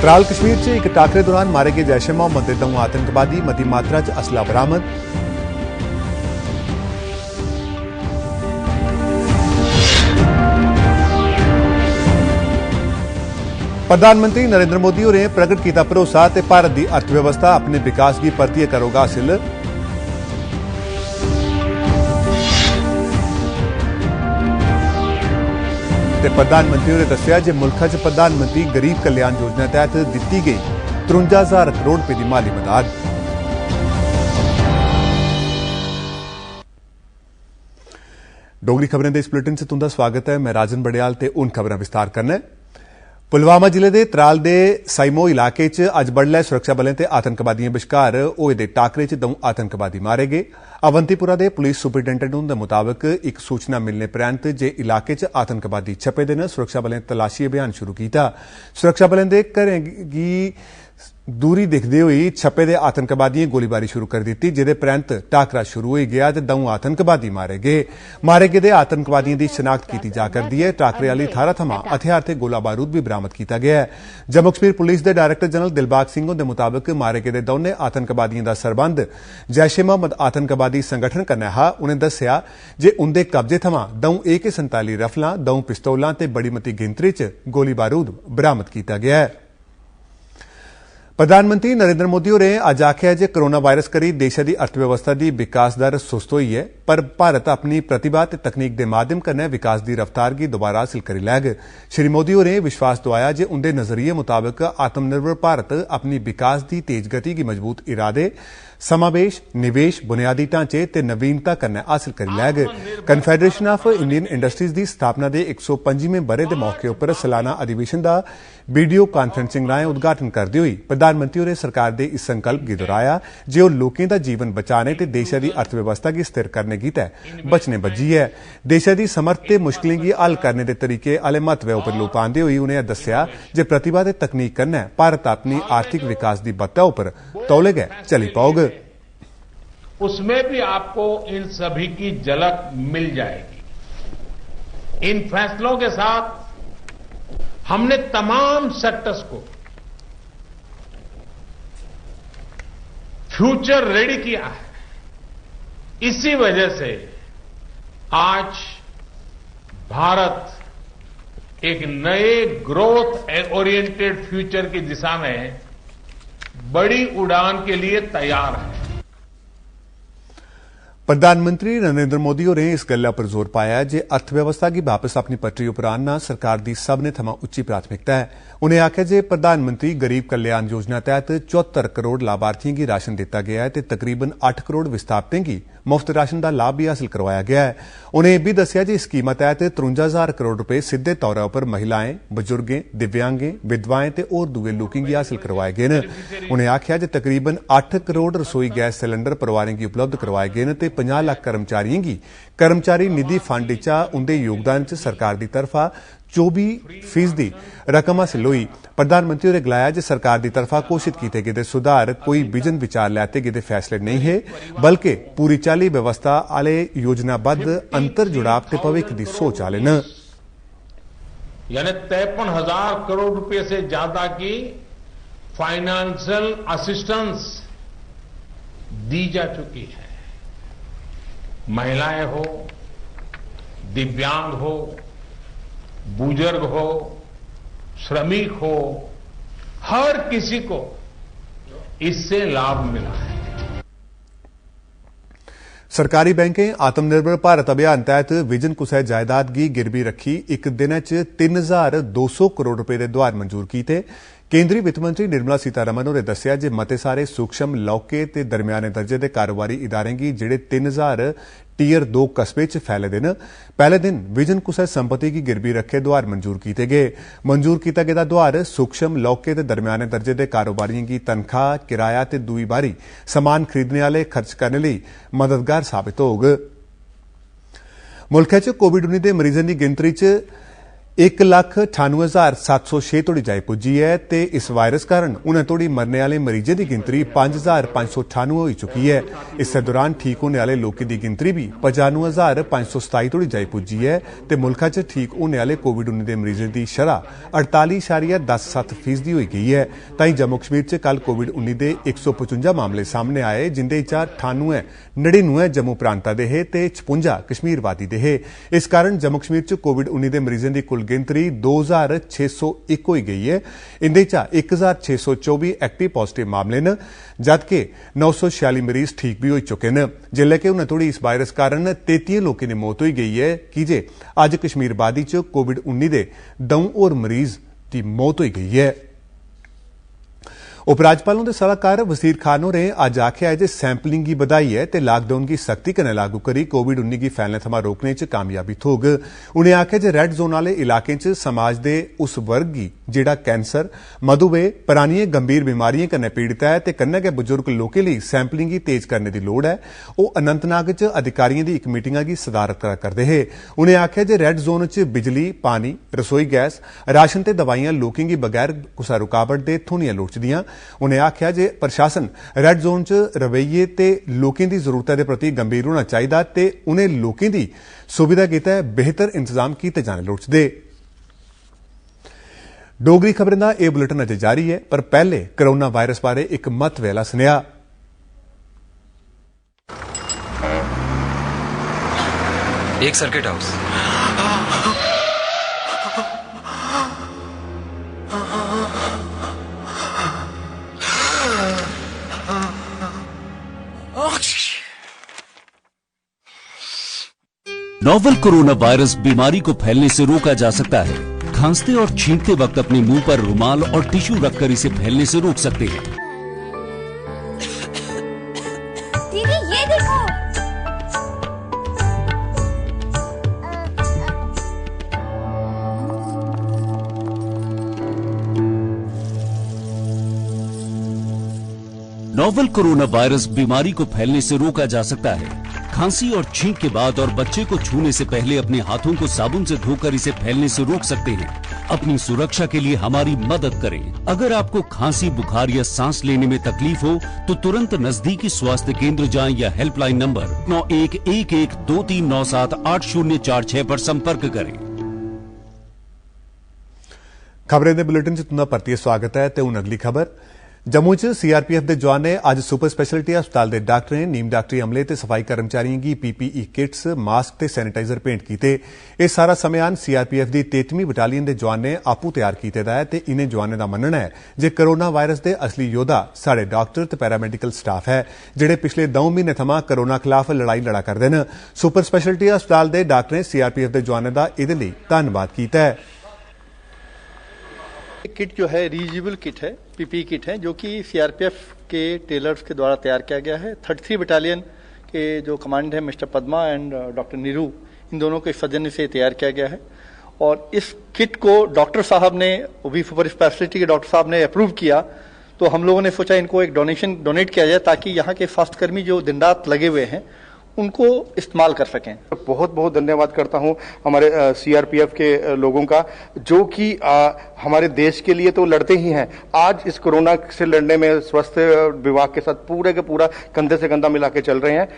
त्राल कश्मीर च एक टाकरे दौरान मारे गए जैश ए मोहम्मद दे 2 आतंकवादी, मती मात्रा च असला बरामद। प्रधानमंत्री नरेंद्र मोदी होरें प्रगट किया भरोसा ते भारत की अर्थव्यवस्था अपने विकास की परतियै करोगा हासिल। प्रधानमंत्री होरें दस्सिया जे मुल्ख च प्रधानमंत्री गरीब कल्याण योजना तहत दित्ती गई 53,000 करोड़ रुपए की माली मदद। डोगरी खबरें दे इस बुलेटिन च तुंदा स्वागत है। मैं राजन बड़ियाल ते हुण खबरां विस्तार करना। पुलवामा जिले के त्राल के साइमो इलाके च अज बडलै सुरक्षा बलें ते आतंकवादियों विचकार होए दे टाकरे च 2 आतंकवादी मारे गए। अवंतीपुरा के पुलिस सुपरिटेंडेंट हुंदे मुताबिक एक सूचना मिलने परैंत जे इलाके च आतंकवादी छपे दे न, सुरक्षा बलें तलाशी अभियान शुरू किया। सुरक्षा बलें दे घरें गी दूरी दिखदे होई छपे दे आतंकवादियों गोलीबारी शुरू कर दी, जिहदे परैंत टाकरा शुरू हो गया ते 2 आतंकवादी मारे गए। मारे गेदे आतंकवादियों की शनाख्त की जा करदी है। टाकरे वाली थाहरा थमां हथियार ते गोला बारूद भी बरामद किया गया है। जम्मू कश्मीर पुलिस के डायरेक्टर जनरल दिलबाग सिंह हुंदे मुताबिक मारे गेदे दोने आतंकवादियों का सरबंध जैश ए मोहम्मद आतंकवादी संगठन कन्नै हा। उन्हें दस्सिया जे उंदे कब्जे थमां 2 AK-47 रफलां, 2 पिस्तौलां ते बड़ी मती गिनतरी च गोली बारूद बरामद किया गया है। प्रधानमंत्री नरेंद्र मोदी होरें अज आख्या जे कोरोना वायरस करी देश की अर्थव्यवस्था की विकास दर सुस्त हुई है, पर भारत अपनी प्रतिभा ते तकनीक के माध्यम कन्नै विकास की रफ्तार की दोबारा हासिल करी लैग। श्री मोदी होरें विश्वास दुआया जे उनके नजरिए मुताबिक आत्मनिर्भर भारत अपनी विकास की तेज गति की मजबूत इरादे, समावेश, निवेश, बुनियादी ढांचे ते नवीनता कन्नै हासिल करी lag. Confederation of Indian industries की स्थापना के 125वें बरे के मौके पर सालाना अधिवेशन का वीडियो कांफ्रेंसिंग राएं उद्घाटन करते हुए प्रधानमंत्री होरें सरकार के इस संकल्प गी दोहराया जे ओह लोकें दा जीवन बचाने ते देश की अर्थव्यवस्था की स्थिर करने गितै बचने बज्झी है। देश की समर्थ ते मुश्किलें गी हल करने के तरीके आले महत्व उपर लोऽ पांदे होई उन्हें दस्सिया जे प्रतिभा ते तकनीक कन्नै भारत अपनी आर्थिक विकास की बत्ता उपर तौले गै चली पाओग। उसमें भी आपको इन सभी की झलक मिल जाएगी। इन फैसलों के साथ हमने तमाम सेक्टर्स को फ्यूचर रेडी किया है। इसी वजह से आज भारत एक नए ग्रोथ ओरिएंटेड फ्यूचर की दिशा में बड़ी उड़ान के लिए तैयार है। प्रधानमंत्री नरेंद्र मोदी होरें इस गल्ला पर जोर पाया जे अर्थव्यवस्था की वापस अपनी पटरी उपर आनना सरकार की सबने थमां उच्ची प्राथमिकता है। उन्हें आख्या जे प्रधानमंत्री गरीब कल्याण योजना तहत 74 करोड़ लाभार्थियों की राशन दिता गया है ते तकरीबन 8 करोड़ विस्थापितें की मुफ्त राशन का लाभ भी हासिल करवाया गया है। उन्हें यह भी दस्सिया जे इस स्कीम तहत 53,000 करोड़ रुपए सीधे तौर पर महिलाएं, बजुर्गें, दिव्यांगें, विधवाएं ते होर दूए लोकें गी हासिल करवाए गए न। उन्हें आख्या जे तकरीबन 8 करोड़ रसोई गैस सिलेंडर परिवारें गी उपलब्ध करवाए गए न ते 50 लाख कर्मचारियों की कर्मचारी निधि फंड चा उनके योगदान च सरकार की तरफा 24% रकम हासिल हुई। प्रधानमंत्री होरें गलाया जे सरकार की तरफा घोषित किए गए सुधार कोई विजन विचार लैते गए फैसले नहीं है, बल्कि पूरी चाली व्यवस्था आले योजनाबद्ध अंतर जुड़ाव ते भविष्य की सोच आले न। यानी 53,000 करोड़ रुपए से ज्यादा की फाइनेंशियल असिस्टेंस दी जा चुकी है। महिलाएं हो, दिव्यांग हो, बुजुर्ग हो, श्रमिक हो, हर किसी को इससे लाभ मिला है। सरकारी बैंकें आत्मनिर्भर भारत अभियान तहत विजन कुसै जायदाद की गिरवी रखी एक दिन च 3,200 करोड़ रुपए के द्वार मंजूर किए। केंद्रीय वित्त मंत्री निर्मला सीतारमण होरें दस्सिया जे मते सारे सूक्ष्म, लौहके ते दरम्याने दर्जे के कारोबारी इदारें गी जेहड़े 3,000 टीयर 2 कस्बे च फैले दे न, पहले दिन विजन कुसै संपत्ति की गिरवी रखे द्वार मंजूर किए गए। मंजूर किया गेदा द्वार सूक्ष्म, लौहके ते दरम्याने दर्जे के कारोबारियों की तनख्वाह, किराया ते दूई बारी समान खरीदने वाले खर्च करने लई मददगार साबित होग। मुल्कै च कोविड-19 दे मरीजें की गिनतरी च 1,98,706 तोड़ी जाई पुजी है ते इस वायरस कारण उन्हें तोड़ी मरने वाले मरीजों की गिनतरी 5,598 हो चुकी है। इस दौरान ठीक होने वाले लोगों की गिनतरी भी 95,527 तोड़ी जाई पुजी है ते मुल्का च ठीक होने वाले कोविड-19 के मरीजों की शरह 48.17% हो गई है। ताई जम्मू कश्मीर च कल कोविड-19 के 155 मामले सामने आए, जिंदे 98 जम्मू प्रांता दे है ते 56 कश्मीर वादी दे है। इस कारण जम्मू कश्मीर च कोविड-19 के मरीजों की कुल गिनतरी 2,601 हो गई है। इंदे 1,624 एक्टिव पॉजिटिव मामले न, जबकि 946 मरीज ठीक भी हो चुके हैं। जिले के उन्हें थोड़ी इस वायरस कारण 33 लोगों की मौत हो गई है कि जे अज कश्मीर वादी च कोविड-19 के 2 और मरीज की मौत हो गई है। उपराज्यपालों के सलाहकार वसीर खान होरें अज आख्या है जे सैंपलिंग की बधाई है ते लॉकडाउन की सख्ती कन्नै लागू करी कोविड-19 की फैलने थमां रोकने च कामयाबी थ्होग। उन्हें आख्या जे रेड जोन वाले इलाकें च समाज के उस वर्ग गी जेड़ा कैंसर, मधुमेह, परानियें गंभीर बीमारियों कन्नै पीड़ित है ते कन्नै गै बुजुर्ग लोकें लई सैंपलिंग गी तेज करने की लोड़ है। वो अनंतनाग च अधिकारियों की एक मीटिंग की सदारत करदे हे। उन्हें आख्या जे रेड जोन च बिजली, पानी, रसोई गैस, राशन ते दवाइयां लोकें गी बगैर कुसै रुकावट दे थ्होनियां लोड़चदियां। उन्हें आख्या जे प्रशासन रेड जोन च रवैये ते लोकें की जरूरतें के प्रति गंभीर होना चाहिए ते उन्हें लोकें की सुविधा गितै बेहतर इंतजाम किए जाने लोड़चदे। डोगरी खबरें का यह बुलेटिन अजे जारी है, पर पहले कोरोना वायरस बारे एक महत्व वाला सुनेहा। एक circuit house, novel corona virus बीमारी को फैलने से रोका जा सकता है। खांसते और छींकते वक्त अपने मुंह पर रुमाल और टिश्यू रखकर इसे फैलने से रोक सकते हैं। दीदी ये देखो। नोवेल कोरोना वायरस बीमारी को फैलने से रोका जा सकता है। खांसी और छींक के बाद और बच्चे को छूने से पहले अपने हाथों को साबुन से धोकर इसे फैलने से रोक सकते हैं। अपनी सुरक्षा के लिए हमारी मदद करें। अगर आपको खांसी, बुखार या सांस लेने में तकलीफ हो तो तुरंत नजदीकी स्वास्थ्य केंद्र जाएं या हेल्पलाइन नंबर 911123978046 पर संपर्क करें। खबरें दे बुलेटिन च तुंदा परतियै स्वागत है ते हुण अगली खबर। जम्मू च सीआरपीएफ के जवान ने अज सुपर स्पैशलिटी हस्पताल के डॉक्टरें, नीम डॉक्टरी अमले ते सफाई कर्मचारियों की पीपीई किट्स, मास्क ते सैनिटाइजर भेंट किए। यह सारा समेयान सीआरपीएफ की 33वीं बटालियन के जवान ने आपू तैयार किया है ते इन्हें जवानों का मनना है जे कोरोना वायरस के असली योद्धा साढ़े डॉक्टर ते पैरामैडिकल स्टाफ है, जिहड़े पिछले 2 महीने थमां कोरोना खिलाफ लड़ाई लड़ा करते हैं। सुपर स्पैशलिटी हस्पताल के डॉक्टरें सीआरपीएफ के जवानों का इहदे लई धन्नवाद किया है। किट जो है रीयूजेबल किट है, पीपीई किट है, जो कि सीआरपीएफ के टेलर्स के द्वारा तैयार किया गया है। 33 बटालियन के जो कमांडेंट है mister Padma and doctor Neeru, इन दोनों के सौजन्य से तैयार किया गया है। और इस किट को डॉक्टर साहब ने, वो भी सुपर स्पेशलिटी के डॉक्टर साहब ने अप्रूव किया, तो हम लोगों ने सोचा इनको एक डोनेट किया जाए ताकि यहाँ के स्वास्थ्यकर्मी जो दिन रात लगे हुए हैं उनको इस्तेमाल कर सकें। बहुत बहुत धन्यवाद करता हूं हमारे सीआरपीएफ के लोगों का, जो कि हमारे देश के लिए तो लड़ते ही हैं। आज इस कोरोना से लड़ने में स्वास्थ्य विभाग के साथ पूरे के पूरा कंधे से कंधा मिला के चल रहे हैं।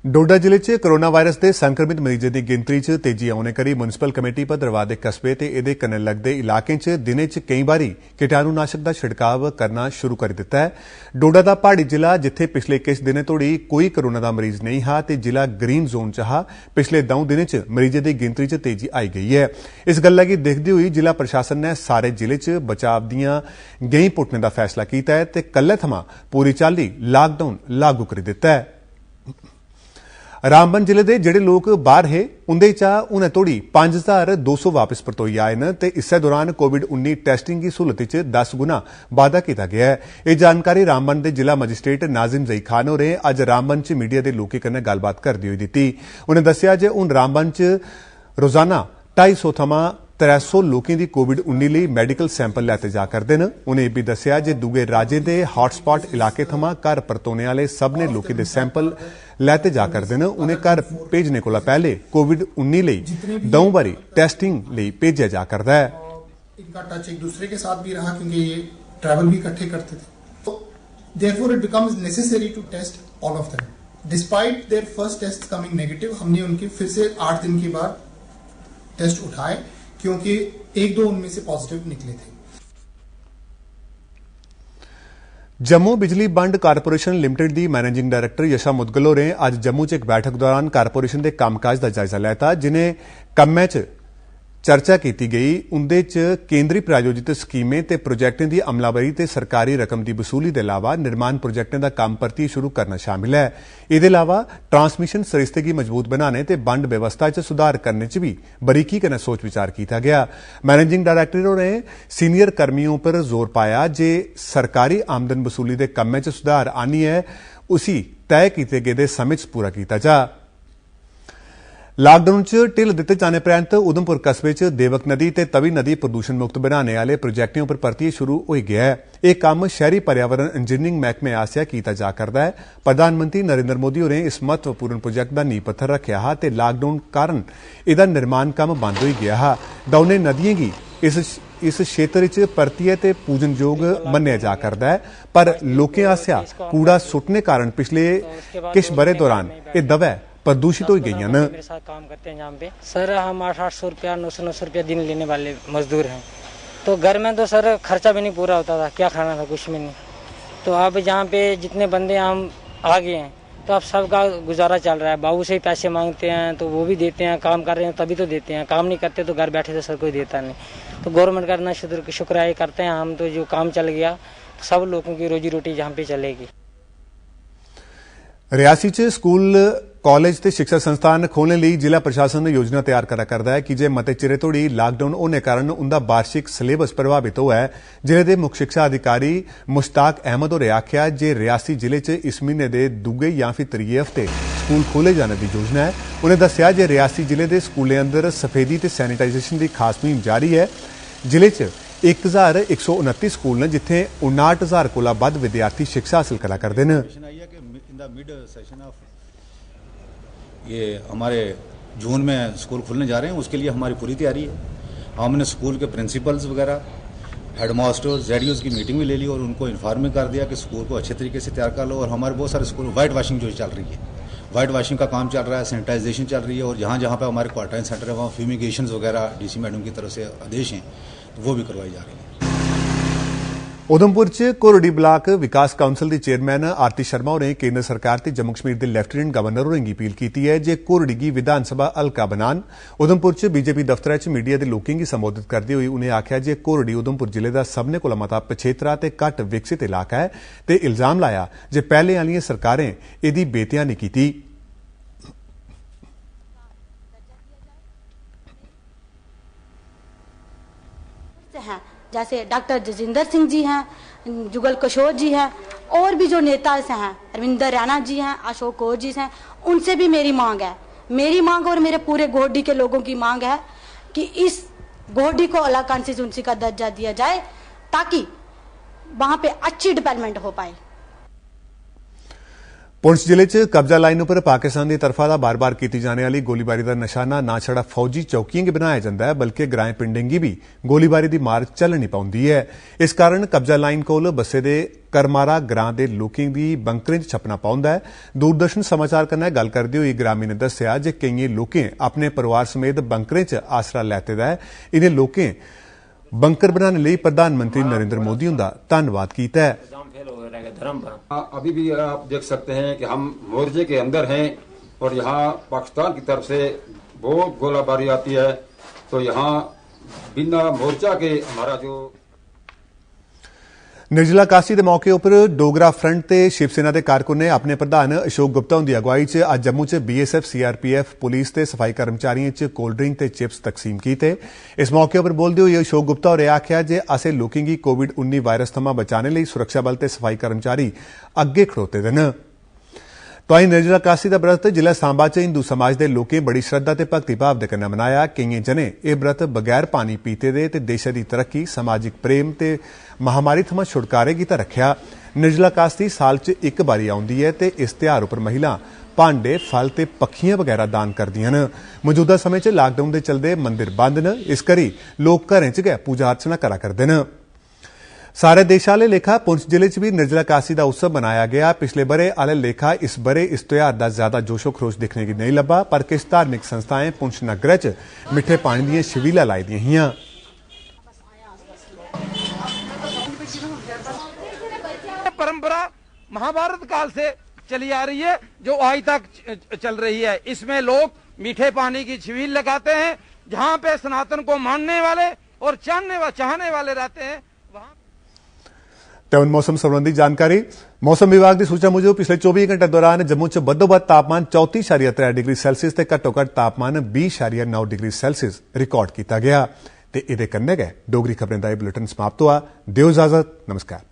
डोडा जिले च कोरोना वायरस के संक्रमित मरीजों की गिनतरी च तेजी आने करी मुनसिपल कमेटी भद्रवाह के कस्बे ते इहदे कन्नै लगदे इलाकें च दिनें च कई बारी कीटाणुनाशक का छिड़काव करना शुरू कर दिता है। डोडा दा पहाड़ी जिला, जिथे पिछले किश दिनें तोड़ी कोई कोरोना का मरीज नहीं हा ते जिला ग्रीन जोन च हा, पिछले 2 दिनें च मरीजों की गिनतरी च तेजी आई गई है। इस गल्ला गी दिखदे हुई जिला प्रशासन ने सारे जिले च बचाव दियां गैंई पुट्टने का फैसला किया है ते कल्ले थमां पूरी चाल्ली लॉकडाउन लागू कर दिता है। रामबन जिले के जिहड़े लोग बाहर है उंदे चा हुणे तोड़ी 5200 वापस परतोई आए न ते इस दौरान कोविड-19 टेस्टिंग की सहूलत च 10 गुना वाधा किया गया है। यह जानकारी रामबन के जिला मजिस्ट्रेट नाजिम जई खान होरें अज रामबन च मीडिया के लोकें कन्नै गलबात करदे होई दित्ती। उन्हें दस्सिया जे हुण रामबन च रोजाना 250 थमां 300 लोगों की कोविड-19 ਲਈ मैडिकल सैंपल लैते जा करते हैं। उन्हें यह भी दस्सिया जे दूगे राज्य के हॉटस्पॉट इलाके थमां घर परतोने वाले सबने लोगों के सैंपल लैते जा करते हैं। उन्हें घर भेजने को पहले कोविड-19 ਲਈ 2 बारी टेस्टिंग ਲਈ भेजा जा करता है। इनका टच एक दूसरे के साथ भी रहा क्योंकि ये ट्रैवल भी इकट्ठे करते थे, तो therefore it becomes necessary to test all of them. Despite their first test coming negative, हमने उनके फिर से 8 दिन के बाद टेस्ट उठाए क्योंकि 1-2 उनमें से पॉजिटिव निकले थे। जम्मू बिजली बंड कारपोरेशन लिमिटेड की मैनेजिंग डायरैक्टर यशा मुदगल होरें अज जम्मू च एक बैठक दौरान कारपोरेशन के कामकाज का जायजा लैता, जिन्हें कम्में च चर्चा की गई। उंदे च केंद्री प्रायोजित स्कीमें ते प्रोजैक्टें की अमलावरी ते सरकारी रकम की वसूली के अलावा निर्माण प्रोजैक्टें का काम परतिए शुरू करना शामिल है। इसके अलावा ट्रांसमिशन सरिस्ते की मजबूत बनाने ते बंड व्यवस्था च सुधार करने च भी बरीकी कन्नै सोच विचार किया गया। मैनेजिंग डायरैक्टर होरें सीनियर कर्मियों पर जोर पाया जे सरकारी आमदन वसूली के कम्में च सुधार आनिए उसी तय किए गए समय च पूरा किया जा। लॉकडाउन च ढिल दिते जाने परैंत उधमपुर कस्बे च देवक नदी ते तवी नदी प्रदूषण मुक्त बनाने वाले प्रोजैक्टें पर परतिए शुरू हो गया है। यह काम शहरी पर्यावरण इंजीनियरिंग महकमे आसिया किया जा करता है। प्रधानमंत्री नरेंद्र मोदी होरें इस महत्वपूर्ण प्रोजैक्ट का नींह पत्थर रखा हा ते लॉकडाउन कारण इसका निर्माण काम बंद हो गया हा। दौने नदियों की इस क्षेत्र च परतिए ते पूजनयोग मन्निया जा करता है, पर लोकें आसिया कूड़ा सुट्टने कारण पिछले किश बरे दौरान ये दवै प्रदूषित हो गई हैं। मेरे साथ काम करते हैं यहाँ पे सर, हम 800 रुपया 900 रुपया दिन लेने वाले मजदूर हैं, तो घर में तो सर खर्चा भी नहीं पूरा होता था, क्या खाना था कुछ भी नहीं। तो अब यहाँ पे जितने बंदे हम आ गए हैं तो अब सबका गुजारा चल रहा है। बाबू से ही पैसे मांगते हैं तो वो भी देते हैं, काम कर रहे हैं तभी तो देते हैं, काम नहीं करते तो घर बैठे तो सर कोई देता नहीं। तो गवर्नमेंट का इतना शुक्रिया करते हैं हम, तो जो काम चल गया तो सब लोगों की रोजी रोटी यहाँ पे चलेगी। रियासी च स्कूल कॉलेज ते शिक्षा संस्थान खोलने लिए जिला प्रशासन योजना तैयार करा करता है कि जे मते चिरे तोड़ी लॉकडाउन होने कारण उनका वार्षिक सिलेबस प्रभावित हुआ है। जिले के मुख्य शिक्षा अधिकारी मुश्ताक अहमद होरें आख्या जे रियासी जिले च इस महीने के दूगे या फिर त्रीए हफ्ते स्कूल खोले जाने की योजना है। उन्हें दस्सिया जे रियासी जिले के स्कूलों अंदर सफेदी ते सैनिटाइजेशन की खास मुहिम जारी है। जिले च 1129 स्कूल ने जिथे 59,000 कोला वध विद्यार्थी शिक्षा हासिल करा करते हैं। मिड सेशन ऑफ ये हमारे जून में स्कूल खुलने जा रहे हैं, उसके लिए हमारी पूरी तैयारी है। हमने स्कूल के प्रिंसिपल्स वगैरह, हेडमास्टर, जेडीओज की मीटिंग भी ले ली और उनको इन्फॉर्म कर दिया कि स्कूल को अच्छे तरीके से तैयार कर लो। और हमारे बहुत सारे स्कूल वाइट वाशिंग जो चल रही है, वाइट वाशिंग का काम चल रहा है, सैनिटाइजेशन चल रही है, और जहाँ जहाँ पे हमारे क्वारंटाइन सेंटर है वहाँ फ्यूमिगेशन वगैरह डीसी मैडम की तरफ से आदेश हैं तो वो भी करवाई जा रही है। उधमपुर च कोरडी ब्लाक विकास काउंसिल की चेयरमैन आरती शर्मा होरें केंद्र सरकार ते जम्मू कश्मीर के लैफ्टिनेंट गवर्नर होरें गी अपील की है जे कोरडी गी विधानसभा हल्का बनान। उधमपुर च बीजेपी दफ्तर च मीडिया के लोगों की संबोधित करते हुए उन्हें आख्या जे कोरडी उधमपुर जिले का सबने कोला मता पछेतरा ते घट विकसित इलाका है ते इल्जाम लाया जे पहले वाली सरकारें इसकी बेतिया नहीं की। जैसे डॉक्टर जजिंदर सिंह जी हैं, जुगल किशोर जी हैं, और भी जो नेता हैं, रविंदर रैना जी हैं, अशोक कौर जी हैं, उनसे भी मेरी मांग है, मेरी मांग और मेरे पूरे गोहडी के लोगों की मांग है कि इस गोहडी को अलग कॉन्स्टिट्यूंसी का दर्जा दिया जाए ताकि वहां पे अच्छी डेवलपमेंट हो पाए। पुंछ जिले च कब्जा लाइन पर पाकिस्तान की तरफा दा बार बार की जाने वाली गोलीबारी का निशाना ना छड़ा फौजी चौकियां गी बनाया जाता है बल्कि ग्राएं पिंडें गी भी गोलीबारी की मार चल नहीं पाउंदी है। इस कारण कब्जा लाइन कोल बसे दे करमारा ग्रां दे लोकें गी बंकरें च छपना पाउंदा है। दूरदर्शन समाचार कन्नै गल करदे होई ग्रामीण ने दस्सिया जे केईं लोकें अपने परिवार समेत बंकरें च आसरा लैते दा है। इन्हें लोकें बंकर बनाने लिए प्रधानमंत्री नरेंद्र मोदी उनका धन्यवाद किया है। अभी भी आप देख सकते हैं कि हम मोर्चे के अंदर हैं और यहाँ पाकिस्तान की तरफ से बहुत गोलाबारी आती है, तो यहाँ बिना मोर्चा के हमारा जो निर्जला कासी के मौके पर डोगरा फ्रंट ते शिवसेना के कारकुन ने अपने प्रधान अशोक गुप्ता उनकी अगुवाई च अज जम्मू च बीएसएफ सीआरपीएफ पुलिस ते सफाई कर्मचारियों च कोल्ड ड्रिंक ते चिप्स तकसीम किए। इस मौके पर बोलते हुए अशोक गुप्ता होरें आख्या जे असें लोकें गी कोविड-19 वायरस थमां बचाने लिए सुरक्षा बल ते सफाई कर्मचारी अग्गे खड़ोते दे न। तो निर्जला काशी का व्रत जिला सांबा च हिंदू समाज के लोकें बड़ी श्रद्धा ते भक्ति भाव दे कन्नै मनाया। कई जने यह व्रत बगैर पानी पीते दे ते देश की तरक्की, समाजिक प्रेम ते महामारी थमां छुटकारे कीता रखिया। निर्जला काशी साल च एक बारी आउंदी है ते इस त्योहार उपर महिला भांडे, फल ते पक्खियां वगैरह दान करदियां न। मौजूदा समय च लॉकडाउन के चलदे मंदिर बंद न, इस करी लोग घरें च गै पूजा अर्चना करा करदे न। सारे देश आले लेखा पुंछ जिले च भी निर्जला काशी का उत्सव मनाया गया। पिछले बरे आले लेखा इस बरे इस त्योहार का ज्यादा जोशो खरोश देखने की नहीं लब्भा, पर किश धार्मिक संस्थाएं पुंछ नगर च मिठे पानी दीयां छबीलां लाई दियां हियां। परंपरा महाभारत काल से चली आ रही है, जो आज तक चल रही है। इसमें लोग मीठे पानी की छबील लगाते हैं, जहां पे सनातन को मानने वाले और चाहने वाले रहते हैं वहां। तो मौसम संबंधी जानकारी। मौसम विभाग की सूचना मुजब पिछले 24 घंटे दौरान जम्मू च बदोबद तापमान 34.3 डिग्री सैल्सियस ते घट्टो घट्ट तापमान 20.9 डिग्री सैल्सियस रिकॉर्ड किया गया। ते इहदे कन्नै गै डोगरी खबरें दा बुलेटिन समाप्त हुआ। दिओ इजाजत, नमस्कार।